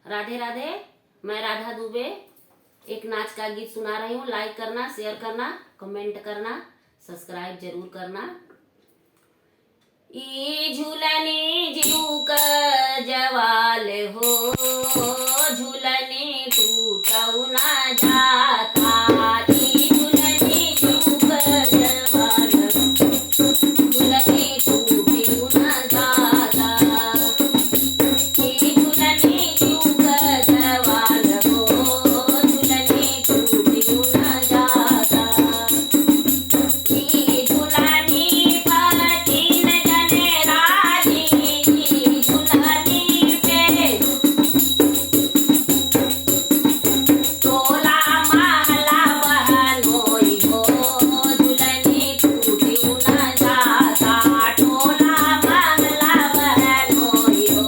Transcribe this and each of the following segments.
राधे राधे। मैं राधा दुबे एक नाच का गीत सुना रही हूँ। लाइक करना, शेयर करना, कमेंट करना, सब्सक्राइब जरूर करना। ई झूलनी जीव का जवाल हो, झूलनी टूटऊ ना जाता। ई झूलनी जीव का जवाल, झूलनी टूटऊ ना जाता। ई झूलनी जीव का जवाल हो, झूलनी टूटऊ ना जाता। ई झूलनी पर तीन जने राजी, झूलनी पे टोला महला बहनोई हो, झूलनी टूटऊ ना जाता। टोला महला बहनोई हो,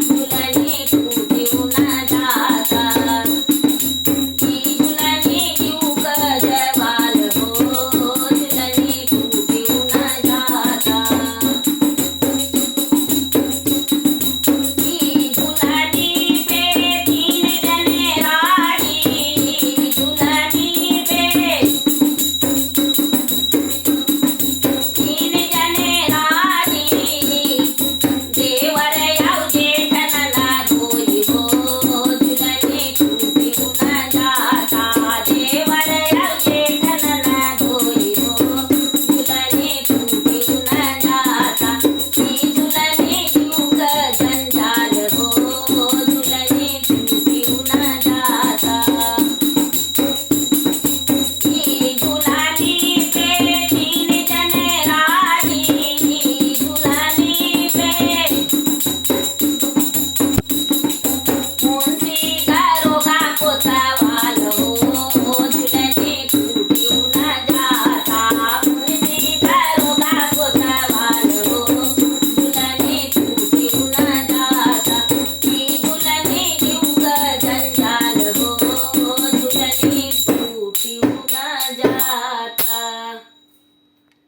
झूलनी टूटऊ ना जाता। ई झूलनी जीव का जवाल हो, झूलनी टूटऊ ना जाता। ई झूलनी पे तीन जने राजी, झूलनी पे तीन जने राजी। देवर याव जेठन ना धोई हो, झूलनी टूटऊ ना जाता। देवर याव जेठन ना धोई हो, झूलनी टूटऊ ना जाता। ई झूलनी जीव का जंजाल हो, झूलनी टूटऊ ना जाता। ई झूलनी पे तीन जने राजी, झूलनी पे